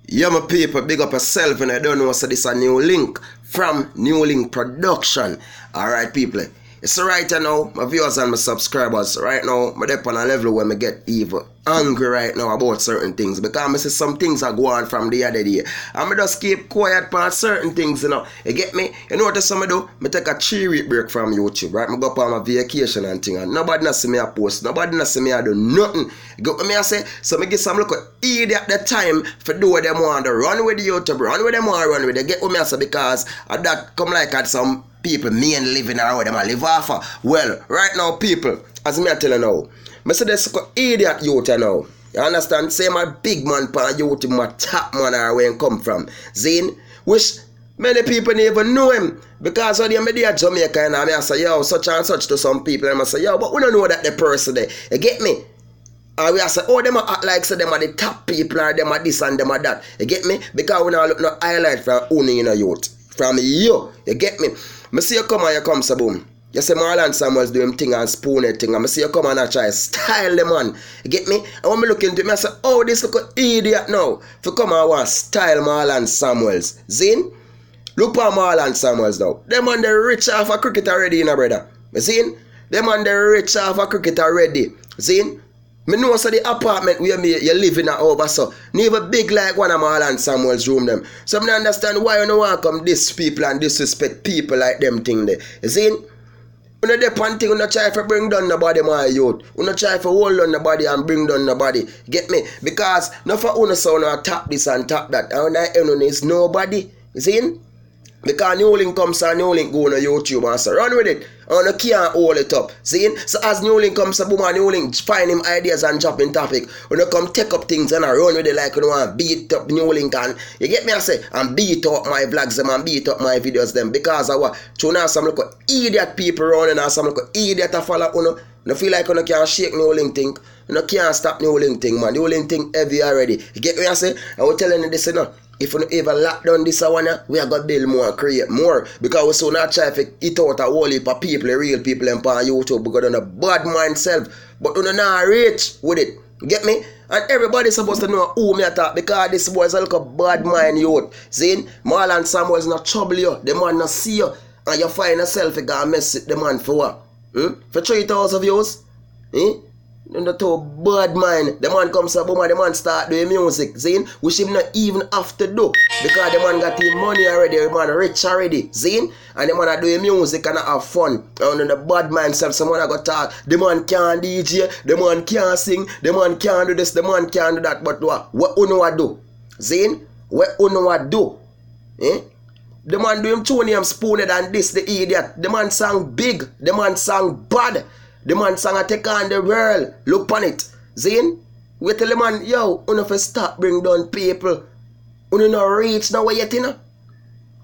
Yeah, my people, big up yourself, and I don't know, so this is a new link from New Link Production. Alright, people, it's right now, my viewers and my subscribers, right now, I'm up on a level where I get even angry right now about certain things, because I see some things are going on from the other day. I'm just keep quiet about certain things, you know. You get me? You know what I do? I take a 3-week break from YouTube, right? I go up on my vacation and thing, and nobody not see me a post, nobody not see me a do nothing. You get what me I say? So I give some look at idiot at the time for do what them want to run with the YouTube, run with them want run with. You get what me I say? Because that come like at some people main living around them and live off of. Well, right now, people, as me I tell you now, I say this idiot youth now. You understand? Say my big man pan youth, my top man are where he come from. Zine, which many people never know him. Because when they are Jamaica and I say, yo, such and such to some people, and I say, yo, but we don't know that the person there. You get me? And we say, oh, them are act like so them are the top people, or them are this and them are that. You get me? Because we don't look no highlight from only in a youth. From you. You get me? I see you come and you come, so boom. You see Marlon Samuels do him thing and spoon it thing. And I see you come and I try style the man. You get me? And when I look into him, I say, oh, this look an idiot now. If you come and want style Marlon Samuels. Zin? Look at Marlon Samuels now. Them man the rich off a cricket already, you know, brother. Zin? Them man the rich off a cricket already. Zin? Me know so the apartment where you live in over so never big like one of Marlon Samuel's room them. So I don't understand why you don't want to come diss people and disrespect people like them thing there. You see? You know the one thing, you don't try to bring down nobody, my youth. You don't try to hold on nobody and bring down nobody. Get me? Because not for you so now tap this and tap that. And when is nobody. You see? Because New Link comes and New Link go on YouTube and so run with it. And you can't hold it up. See? So as New Link comes, boom, and New Link find him ideas and dropping topic. When you come take up things and run with it like you want to beat up New Link and you get me I say and beat up my vlogs them and beat up my videos them because of what? So now some look idiot people running and some look idiot to follow you feel like you can't shake New Link thing. You can't stop New Link thing, man. New Link thing heavy already. You get me I say? I was telling you this, you know. If you ever lock down this one, we are going to build more and create more. Because we so not try to eat out a whole heap of people, real people on YouTube because they're a bad mind self. But they're not rich with it. Get me? And everybody's supposed to know who me attack because this boy is like a bad mind youth. See? Marlon Samuels not trouble you. The man not see you. And you find yourself you got to mess with the man for what? For 3,000 views? And the two bad mind. The man comes up, boom, and the man start doing music. Zine, which him not even have to do. Because the man got his money already, the man rich already. Zine, and the man are doing music and have fun. And then the bad mind self, someone I got talk. The man can't DJ, the man can't sing, the man can't do this, the man can't do that. But what you do? Zine, what you do? The man do him two names spooned and this, the idiot. The man sang big, the man sang bad. The man sang a take on the world. Look on it. Zine? We tell the man, yo, you have to stop bring down people. You not reach now yet, you know?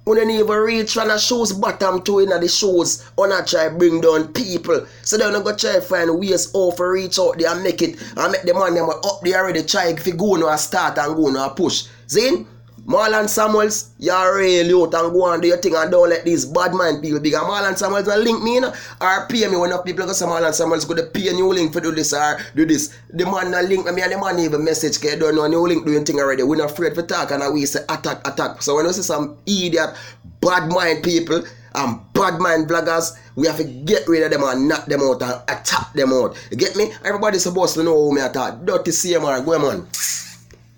You don't even reach from the shoes bottom to in the shoes. You not try bring down people. So they don't go try find ways how to reach out there and make it. And make the man them up there already try if you go now start and go now push. Zine? Marlon Samuels, you're real out and go and do your thing and don't let these bad mind people big. And Marlon Samuels will link me, you know, or pay me when enough people go say Marlon Samuels go to pay a New Link for do this or do this. The man will link me and the man even message because you don't know New Link doing thing already. We're not afraid to talk and we say attack. So when you see some idiot, bad mind people and bad mind vloggers, we have to get rid of them and knock them out and attack them out. You get me? Everybody's supposed to know who me attack. Dirty CMR, go on.